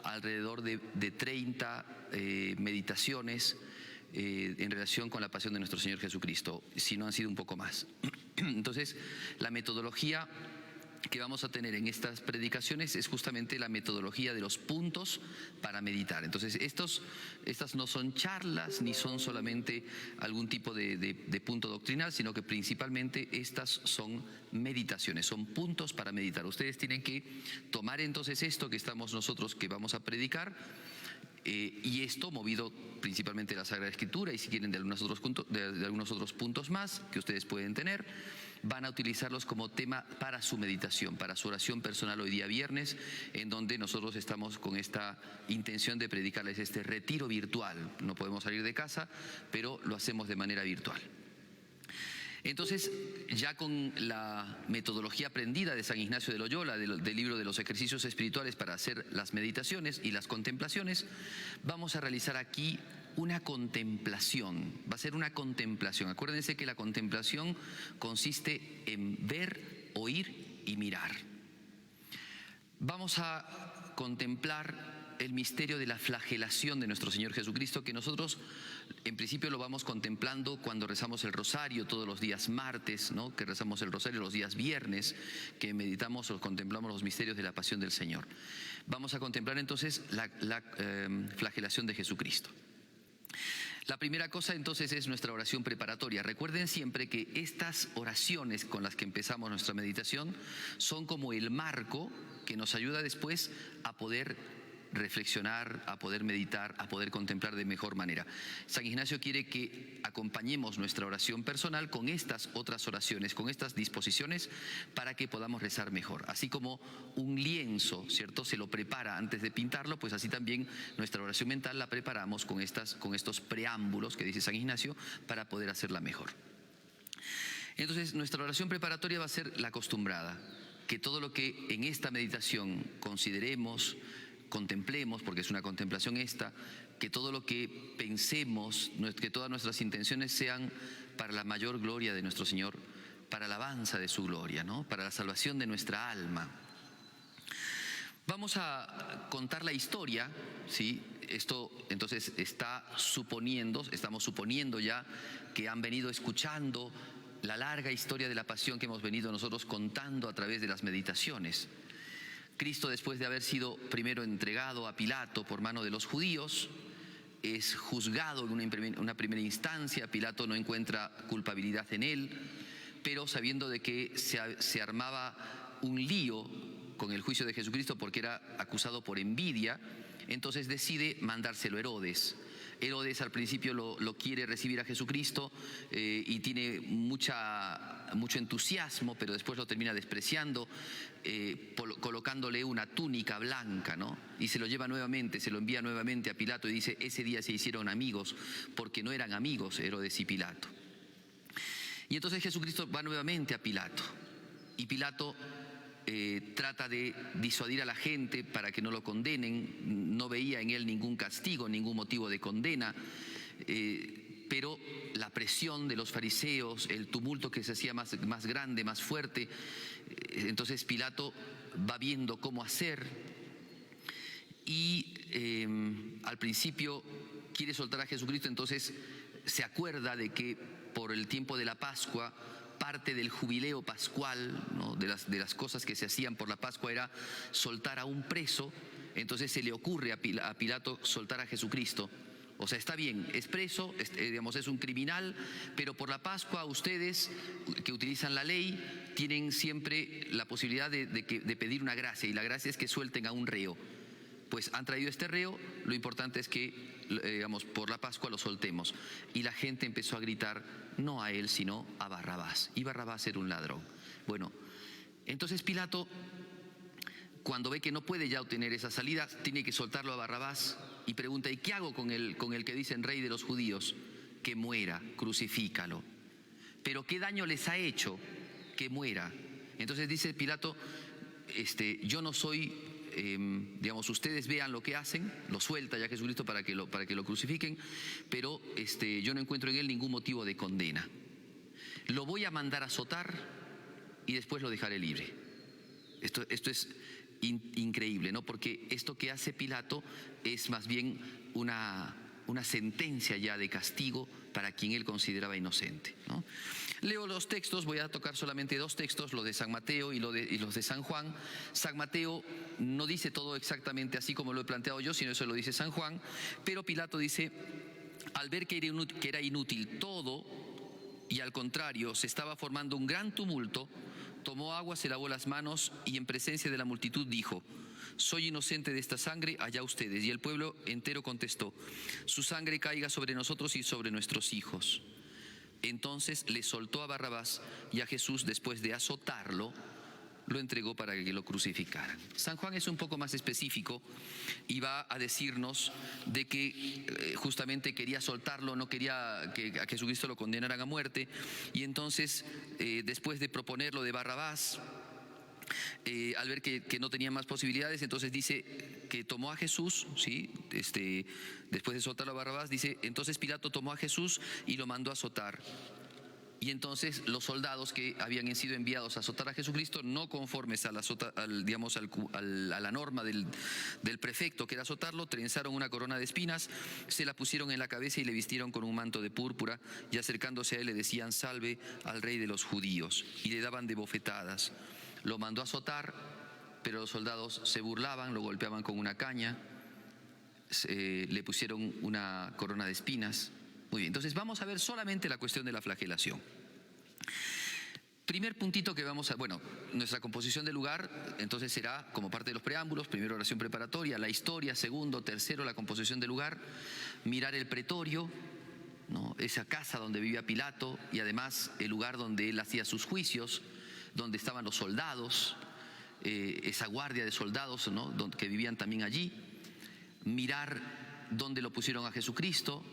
alrededor de 30 meditaciones en relación con la pasión de nuestro Señor Jesucristo, si no han sido un poco más. Entonces, la metodología que vamos a tener en estas predicaciones es justamente la metodología de los puntos para meditar. Entonces, estas no son charlas ni son solamente algún tipo de punto doctrinal, sino que principalmente estas son meditaciones, son puntos para meditar. Ustedes tienen que tomar entonces esto que vamos a predicar, y esto movido principalmente de la Sagrada Escritura, y si quieren de algunos otros puntos más que ustedes pueden tener, van a utilizarlos como tema para su meditación, para su oración personal hoy día viernes, en donde nosotros estamos con esta intención de predicarles este retiro virtual. No podemos salir de casa, pero lo hacemos de manera virtual. Entonces, ya con la metodología aprendida de San Ignacio de Loyola, del libro de los ejercicios espirituales para hacer las meditaciones y las contemplaciones, vamos a realizar aquí una contemplación. Va a ser una contemplación. Acuérdense que la contemplación consiste en ver, oír y mirar. Vamos a contemplar el misterio de la flagelación de nuestro Señor Jesucristo, que nosotros en principio lo vamos contemplando cuando rezamos el rosario todos los días martes, ¿no? Que rezamos el rosario los días viernes, que meditamos o contemplamos los misterios de la pasión del Señor. Vamos a contemplar entonces la flagelación de Jesucristo. La primera cosa entonces es nuestra oración preparatoria. Recuerden siempre que estas oraciones con las que empezamos nuestra meditación son como el marco que nos ayuda después a poder reflexionar, a poder meditar, a poder contemplar de mejor manera. San Ignacio quiere que acompañemos nuestra oración personal con estas otras oraciones, con estas disposiciones, para que podamos rezar mejor. Así como un lienzo, ¿cierto?, se lo prepara antes de pintarlo, pues así también nuestra oración mental la preparamos con estos preámbulos que dice San Ignacio para poder hacerla mejor. Entonces, nuestra oración preparatoria va a ser la acostumbrada, que todo lo que en esta meditación consideremos, contemplemos, porque es una contemplación esta, que todo lo que pensemos, que todas nuestras intenciones sean para la mayor gloria de nuestro Señor, para la alabanza de su gloria, ¿no?, para la salvación de nuestra alma. Vamos a contar la historia, ¿sí? Esto entonces estamos suponiendo ya que han venido escuchando la larga historia de la pasión que hemos venido nosotros contando a través de las meditaciones. Cristo, después de haber sido primero entregado a Pilato por mano de los judíos, es juzgado en una primera instancia. Pilato no encuentra culpabilidad en él, pero sabiendo de que se armaba un lío con el juicio de Jesucristo porque era acusado por envidia, entonces decide mandárselo a Herodes. Herodes al principio lo quiere recibir a Jesucristo y tiene mucho entusiasmo, pero después lo termina despreciando, colocándole una túnica blanca, ¿no? Y se lo envía nuevamente a Pilato y dice: ese día se hicieron amigos, porque no eran amigos Herodes y Pilato. Y entonces Jesucristo va nuevamente a Pilato, y Pilato trata de disuadir a la gente para que no lo condenen. No veía en él ningún castigo, ningún motivo de condena, pero la presión de los fariseos, el tumulto que se hacía más grande, más fuerte, entonces Pilato va viendo cómo hacer, y al principio quiere soltar a Jesucristo. Entonces se acuerda de que por el tiempo de la Pascua, parte del jubileo pascual, ¿no?, de las cosas que se hacían por la Pascua era soltar a un preso. Entonces se le ocurre a Pilato soltar a Jesucristo. O sea, está bien, es preso, es un criminal, pero por la Pascua ustedes que utilizan la ley tienen siempre la posibilidad de pedir una gracia, y la gracia es que suelten a un reo. Pues han traído este reo, lo importante es que, por la Pascua lo soltemos. Y la gente empezó a gritar, no a él, sino a Barrabás. Y Barrabás era un ladrón. Bueno, entonces Pilato, cuando ve que no puede ya obtener esa salida, tiene que soltarlo a Barrabás y pregunta: ¿y qué hago con el que dicen rey de los judíos? Que muera, crucifícalo. Pero ¿qué daño les ha hecho? Que muera. Entonces dice Pilato: yo no soy... ustedes vean lo que hacen. Lo suelta ya Jesucristo para que lo crucifiquen, pero yo no encuentro en él ningún motivo de condena. Lo voy a mandar a azotar y después lo dejaré libre. Esto es increíble, ¿no? Porque esto que hace Pilato es más bien una sentencia ya de castigo para quien él consideraba inocente, ¿no? Leo los textos, voy a tocar solamente dos textos, los de San Mateo y los de San Juan. San Mateo no dice todo exactamente así como lo he planteado yo, sino eso lo dice San Juan, pero Pilato dice: al ver que era inútil todo, y al contrario se estaba formando un gran tumulto, tomó agua, se lavó las manos y en presencia de la multitud dijo: soy inocente de esta sangre, allá ustedes. Y el pueblo entero contestó: su sangre caiga sobre nosotros y sobre nuestros hijos. Entonces le soltó a Barrabás, y a Jesús, después de azotarlo, lo entregó para que lo crucificaran. San Juan es un poco más específico y va a decirnos de que justamente quería soltarlo, no quería que a Jesucristo lo condenaran a muerte, y entonces después de proponerlo de Barrabás, al ver que no tenía más posibilidades, entonces dice que tomó a Jesús, ¿sí? Después de soltarlo a Barrabás, dice: entonces Pilato tomó a Jesús y lo mandó a azotar. Y entonces los soldados que habían sido enviados a azotar a Jesucristo, no conformes a la norma del prefecto, que era azotarlo, trenzaron una corona de espinas, se la pusieron en la cabeza y le vistieron con un manto de púrpura, y acercándose a él le decían: salve al rey de los judíos, y le daban de bofetadas. Lo mandó a azotar, pero los soldados se burlaban, lo golpeaban con una caña, le pusieron una corona de espinas. Muy bien, entonces vamos a ver solamente la cuestión de la flagelación. Primer puntito que vamos a, nuestra composición del lugar, entonces será como parte de los preámbulos: primero, oración preparatoria, la historia; segundo, tercero, la composición del lugar, mirar el pretorio, ¿no? Esa casa donde vivía Pilato, y además el lugar donde él hacía sus juicios, donde estaban los soldados, esa guardia de soldados, ¿no? Que vivían también allí. Mirar dónde lo pusieron a Jesucristo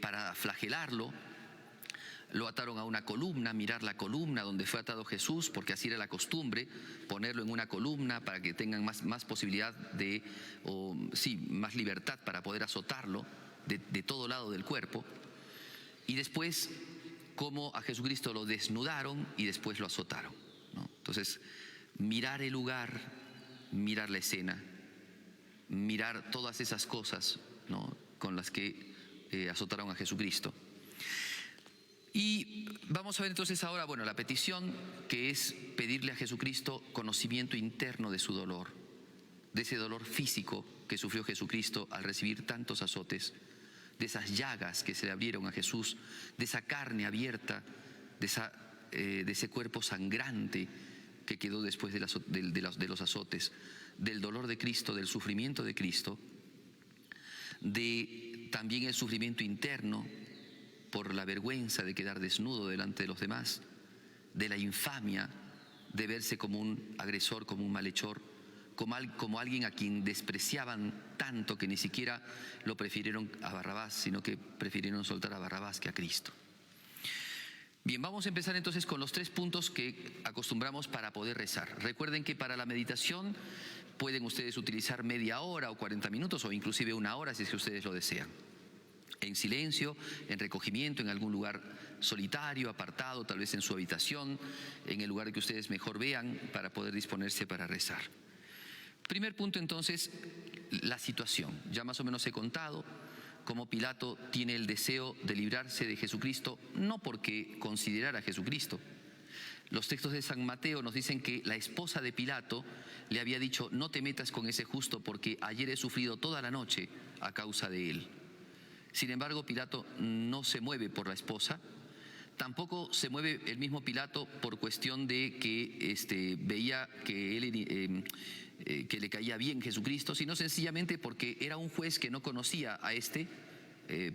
para flagelarlo. Lo ataron a una columna, mirar la columna donde fue atado Jesús, porque así era la costumbre, ponerlo en una columna para que tengan más posibilidad más libertad para poder azotarlo de todo lado del cuerpo. Y después, cómo a Jesucristo lo desnudaron y después lo azotaron, ¿no? Entonces, mirar el lugar, mirar la escena, mirar todas esas cosas, ¿no?, con las que azotaron a Jesucristo. Y vamos a ver entonces ahora, la petición, que es pedirle a Jesucristo conocimiento interno de su dolor, de ese dolor físico que sufrió Jesucristo al recibir tantos azotes, de esas llagas que se le abrieron a Jesús, de esa carne abierta, de ese cuerpo sangrante que quedó después de los azotes, del dolor de Cristo, del sufrimiento de Cristo, de también el sufrimiento interno por la vergüenza de quedar desnudo delante de los demás, de la infamia de verse como un agresor, como un malhechor, como alguien a quien despreciaban tanto que ni siquiera lo prefirieron a Barrabás, sino que prefirieron soltar a Barrabás que a Cristo. Bien, vamos a empezar entonces con los 3 puntos que acostumbramos para poder rezar. Recuerden que para la meditación pueden ustedes utilizar media hora o 40 minutos o inclusive 1 hora si es que ustedes lo desean. En silencio, en recogimiento, en algún lugar solitario, apartado, tal vez en su habitación, en el lugar que ustedes mejor vean para poder disponerse para rezar. Primer punto entonces, la situación. Ya más o menos he contado cómo Pilato tiene el deseo de librarse de Jesucristo, no porque considerara a Jesucristo. Los textos de San Mateo nos dicen que la esposa de Pilato le había dicho: no te metas con ese justo porque ayer he sufrido toda la noche a causa de él. Sin embargo, Pilato no se mueve por la esposa, tampoco se mueve el mismo Pilato por cuestión de que veía que que le caía bien Jesucristo, sino sencillamente porque era un juez que no conocía a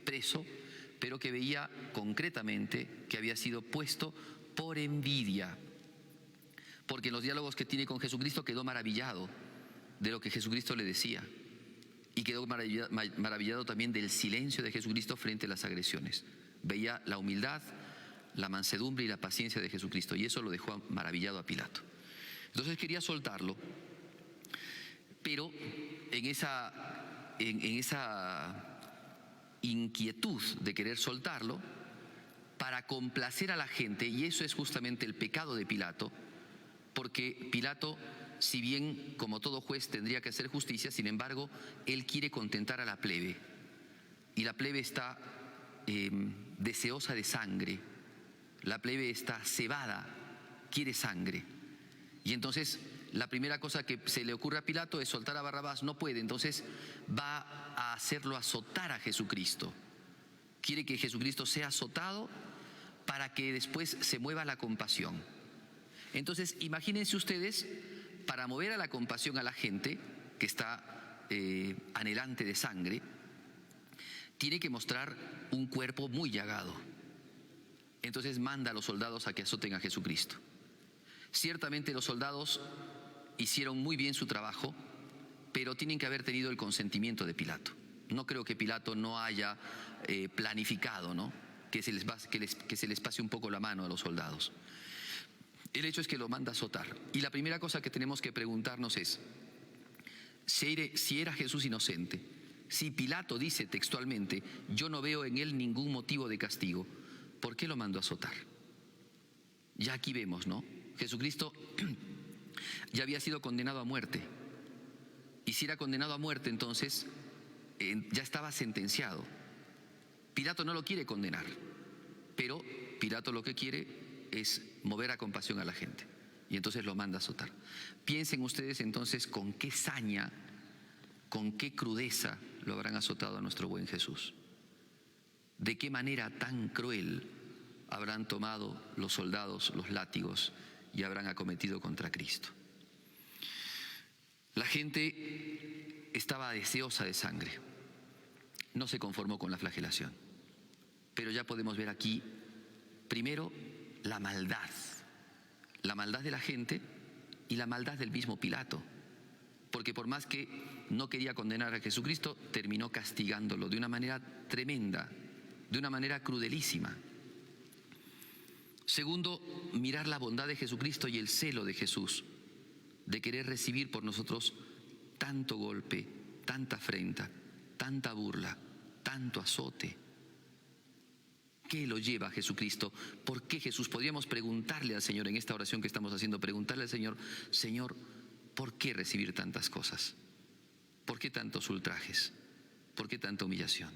preso, pero que veía concretamente que había sido puesto por envidia, porque en los diálogos que tiene con Jesucristo quedó maravillado de lo que Jesucristo le decía. Y quedó maravillado también del silencio de Jesucristo frente a las agresiones. Veía la humildad, la mansedumbre y la paciencia de Jesucristo, y eso lo dejó maravillado a Pilato. Entonces quería soltarlo, pero en esa inquietud de querer soltarlo, para complacer a la gente, y eso es justamente el pecado de Pilato, porque Pilato si bien como todo juez tendría que hacer justicia, sin embargo, él quiere contentar a la plebe. Y la plebe está deseosa de sangre, la plebe está cebada, quiere sangre. Y entonces la primera cosa que se le ocurre a Pilato es soltar a Barrabás, no puede, entonces va a hacerlo azotar a Jesucristo. Quiere que Jesucristo sea azotado para que después se mueva la compasión. Entonces imagínense ustedes, para mover a la compasión a la gente que está anhelante de sangre, tiene que mostrar un cuerpo muy llagado. Entonces manda a los soldados a que azoten a Jesucristo. Ciertamente los soldados hicieron muy bien su trabajo, pero tienen que haber tenido el consentimiento de Pilato. No creo que Pilato no haya planificado, ¿no?, que se les pase un poco la mano a los soldados. El hecho es que lo manda a azotar. Y la primera cosa que tenemos que preguntarnos es, si era Jesús inocente, si Pilato dice textualmente, yo no veo en él ningún motivo de castigo, ¿por qué lo mandó a azotar? Ya aquí vemos, ¿no? Jesucristo ya había sido condenado a muerte. Y si era condenado a muerte, entonces ya estaba sentenciado. Pilato no lo quiere condenar, pero Pilato lo que quiere es mover a compasión a la gente. Y entonces lo manda a azotar. Piensen ustedes entonces con qué saña, con qué crudeza lo habrán azotado a nuestro buen Jesús. De qué manera tan cruel habrán tomado los soldados los látigos y habrán acometido contra Cristo. La gente estaba deseosa de sangre, no se conformó con la flagelación. Pero ya podemos ver aquí, primero, la maldad de la gente y la maldad del mismo Pilato. Porque por más que no quería condenar a Jesucristo, terminó castigándolo de una manera tremenda, de una manera crudelísima. Segundo, mirar la bondad de Jesucristo y el celo de Jesús, de querer recibir por nosotros tanto golpe, tanta afrenta, tanta burla, tanto azote. ¿Qué lo lleva a Jesucristo? ¿Por qué Jesús? Podríamos preguntarle al Señor en esta oración que estamos haciendo, preguntarle al Señor, Señor, ¿por qué recibir tantas cosas? ¿Por qué tantos ultrajes? ¿Por qué tanta humillación?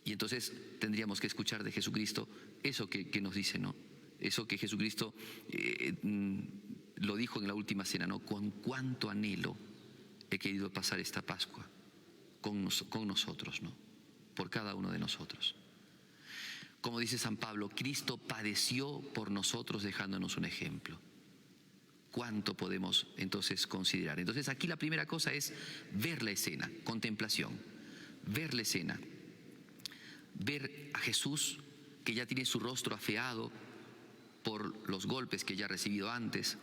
Y entonces tendríamos que escuchar de Jesucristo eso que nos dice, ¿no? Eso que Jesucristo lo dijo en la última cena, ¿no? Con cuánto anhelo he querido pasar esta Pascua con nosotros, ¿no? Por cada uno de nosotros. Como dice San Pablo, Cristo padeció por nosotros dejándonos un ejemplo. ¿Cuánto podemos entonces considerar? Entonces aquí la primera cosa es ver la escena, contemplación, ver la escena, ver a Jesús que ya tiene su rostro afeado por los golpes que ya ha recibido antes,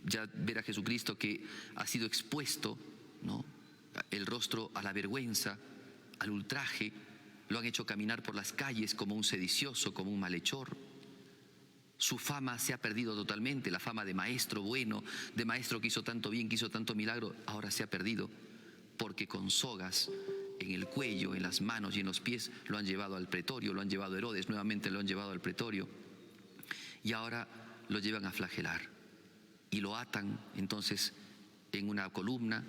ya ver a Jesucristo que ha sido expuesto, ¿no?, el rostro a la vergüenza, al ultraje. Lo han hecho caminar por las calles como un sedicioso, como un malhechor. Su fama se ha perdido totalmente, la fama de maestro bueno, de maestro que hizo tanto bien, que hizo tanto milagro, ahora se ha perdido, porque con sogas en el cuello, en las manos y en los pies lo han llevado al pretorio, lo han llevado a Herodes, nuevamente lo han llevado al pretorio, y ahora lo llevan a flagelar y lo atan entonces en una columna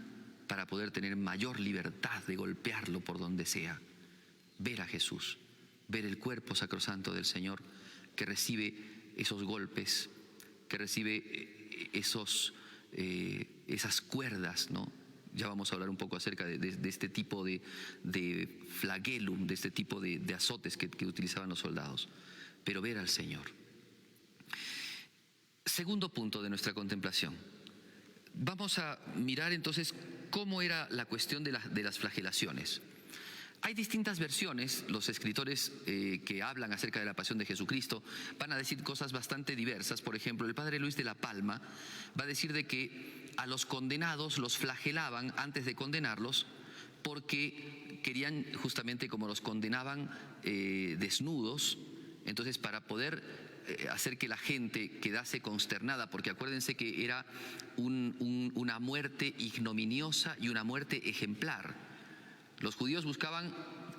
para poder tener mayor libertad de golpearlo por donde sea. Ver a Jesús, ver el cuerpo sacrosanto del Señor que recibe esos golpes, que recibe esas cuerdas, ¿no? Ya vamos a hablar un poco acerca de este tipo de flagellum, de este tipo de azotes que utilizaban los soldados. Pero ver al Señor. Segundo punto de nuestra contemplación. Vamos a mirar entonces cómo era la cuestión de las flagelaciones. Hay distintas versiones, los escritores que hablan acerca de la pasión de Jesucristo van a decir cosas bastante diversas. Por ejemplo, el padre Luis de la Palma va a decir de que a los condenados los flagelaban antes de condenarlos porque querían, justamente como los condenaban desnudos, entonces para poder hacer que la gente quedase consternada, porque acuérdense que era una muerte ignominiosa y una muerte ejemplar. Los judíos buscaban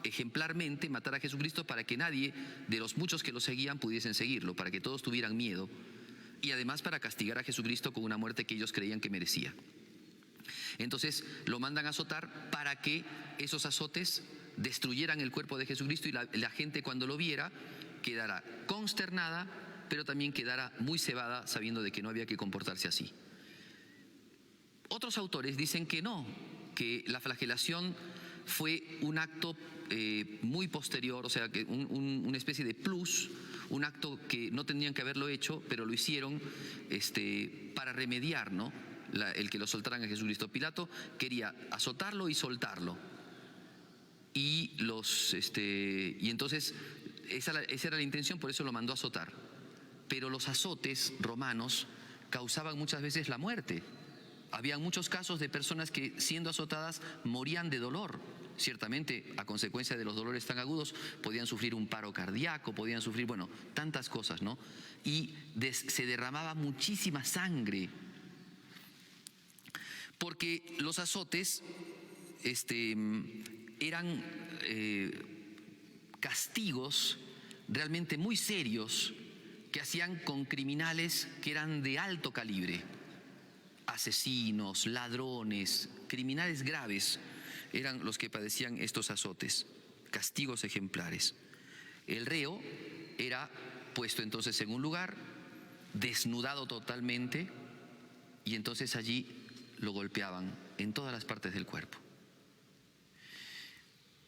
ejemplarmente matar a Jesucristo para que nadie de los muchos que lo seguían pudiesen seguirlo, para que todos tuvieran miedo. y además para castigar a Jesucristo con una muerte que ellos creían que merecía. Entonces lo mandan a azotar para que esos azotes destruyeran el cuerpo de Jesucristo, y la gente, cuando lo viera, quedara consternada, pero también quedara muy cebada, sabiendo de que no había que comportarse así. Otros autores dicen que no, que la flagelación fue un acto muy posterior, o sea, que una especie de plus, un acto que no tendrían que haberlo hecho, pero lo hicieron para remediar, ¿no?, el que lo soltaran a Jesucristo. Pilato quería azotarlo y soltarlo. Y entonces esa era la intención, por eso lo mandó a azotar. Pero los azotes romanos causaban muchas veces la muerte. Había muchos casos de personas que, siendo azotadas, morían de dolor. Ciertamente, a consecuencia de los dolores tan agudos, podían sufrir un paro cardíaco, podían sufrir, bueno, tantas cosas, ¿no? Y se derramaba muchísima sangre, porque los azotes eran castigos realmente muy serios que hacían con criminales que eran de alto calibre. Asesinos, ladrones, criminales graves eran los que padecían estos azotes, castigos ejemplares. El reo era puesto entonces en un lugar, desnudado totalmente, y entonces allí lo golpeaban en todas las partes del cuerpo.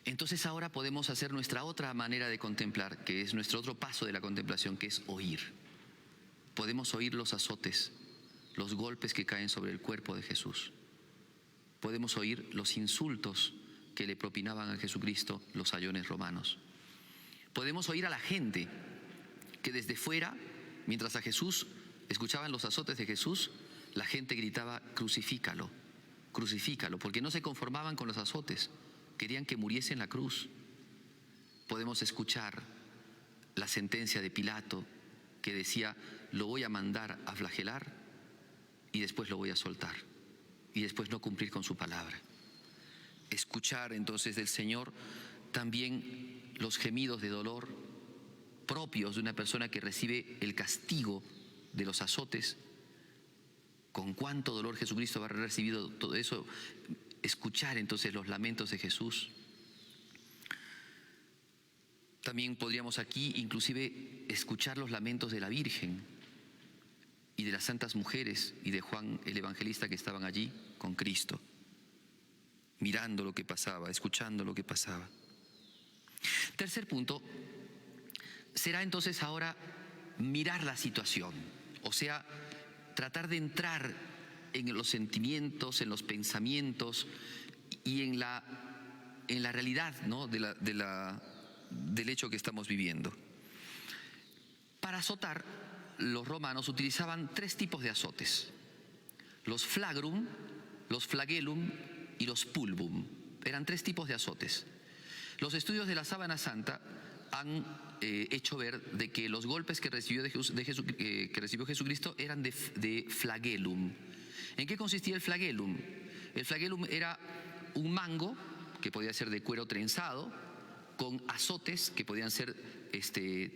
Entonces ahora podemos hacer nuestra otra manera de contemplar, que es nuestro otro paso de la contemplación, que es oír. Podemos oír los azotes, los golpes que caen sobre el cuerpo de Jesús. Podemos oír los insultos que le propinaban a Jesucristo los sayones romanos. Podemos oír a la gente que desde fuera, mientras a Jesús escuchaban los azotes de Jesús, la gente gritaba: crucifícalo, crucifícalo, porque no se conformaban con los azotes, querían que muriese en la cruz. Podemos escuchar la sentencia de Pilato, que decía: lo voy a mandar a flagelar y después lo voy a soltar, y después no cumplir con su palabra. Escuchar entonces del Señor también los gemidos de dolor propios de una persona que recibe el castigo de los azotes. Con cuánto dolor Jesucristo habrá recibido todo eso. Escuchar entonces los lamentos de Jesús. También podríamos aquí inclusive escuchar los lamentos de la Virgen y de las santas mujeres y de Juan el Evangelista, que estaban allí con Cristo, mirando lo que pasaba, escuchando lo que pasaba. Tercer punto será entonces ahora mirar la situación, o sea, tratar de entrar en los sentimientos, en los pensamientos y en la realidad, ¿no?, del hecho que estamos viviendo. Para azotar, los romanos utilizaban tres tipos de azotes: los flagrum, los flagellum y los pulvum. Eran tres tipos de azotes. Los estudios de la Sábana Santa han hecho ver de que los golpes que recibió Jesucristo eran de flagellum. ¿En qué consistía el flagellum? El flagellum era un mango que podía ser de cuero trenzado, con azotes que podían ser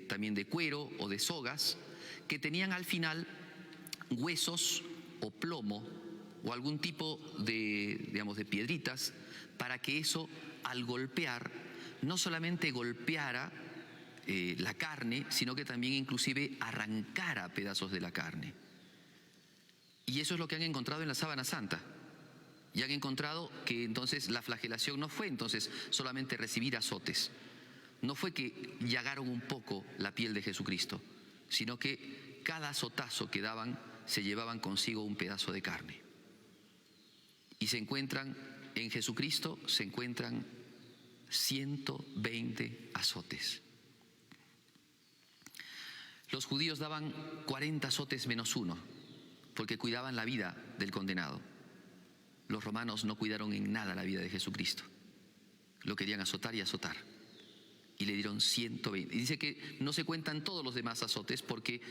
también de cuero o de sogas, que tenían al final huesos o plomo o algún tipo de, digamos, de piedritas, para que eso, al golpear, no solamente golpeara la carne, sino que también inclusive arrancara pedazos de la carne. Y eso es lo que han encontrado en la Sábana Santa. Y han encontrado que entonces la flagelación no fue entonces solamente recibir azotes, no fue que llagaron un poco la piel de Jesucristo, sino que cada azotazo que daban se llevaban consigo un pedazo de carne. Y se encuentran en Jesucristo, se encuentran 120 azotes. Los judíos daban 40 azotes menos uno, porque cuidaban la vida del condenado. Los romanos no cuidaron en nada la vida de Jesucristo. Lo querían azotar y azotar. Y le dieron 120. Y dice que no se cuentan todos los demás azotes, porque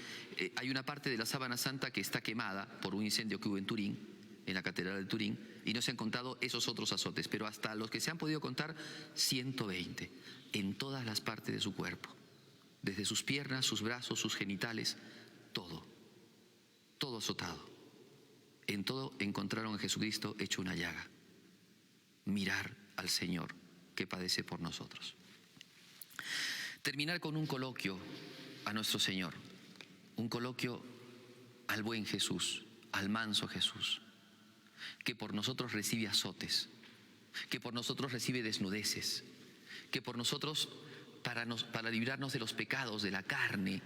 hay una parte de la Sábana Santa que está quemada por un incendio que hubo en Turín, en la catedral de Turín, y no se han contado esos otros azotes, pero hasta los que se han podido contar, 120, en todas las partes de su cuerpo, desde sus piernas, sus brazos, sus genitales, todo. todo azotado. En todo encontraron a Jesucristo hecho una llaga. Mirar al Señor que padece por nosotros. Terminar con un coloquio a nuestro Señor, un coloquio al buen Jesús, al manso Jesús, que por nosotros recibe azotes, que por nosotros recibe desnudeces, que por nosotros, para librarnos de los pecados de la carne,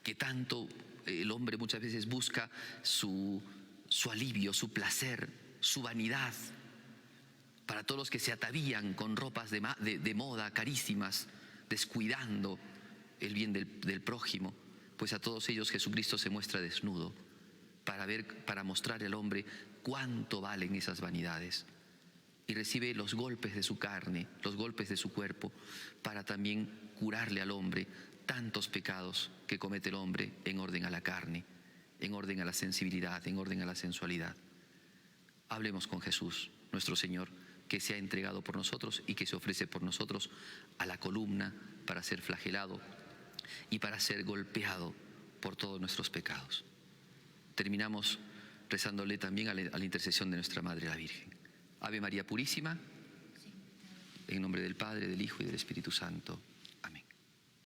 que tanto el hombre muchas veces busca su alivio, su placer, su vanidad, para todos los que se atavían con ropas de moda carísimas, descuidando el bien del prójimo, pues a todos ellos Jesucristo se muestra desnudo para mostrar al hombre cuánto valen esas vanidades, y recibe los golpes de su carne, los golpes de su cuerpo, para también curarle al hombre tantos pecados que comete el hombre en orden a la carne, en orden a la sensibilidad, en orden a la sensualidad. Hablemos con Jesús, nuestro Señor, que se ha entregado por nosotros y que se ofrece por nosotros a la columna para ser flagelado y para ser golpeado por todos nuestros pecados. Terminamos rezándole también a la intercesión de nuestra Madre la Virgen. Ave María Purísima, en nombre del Padre, del Hijo y del Espíritu Santo.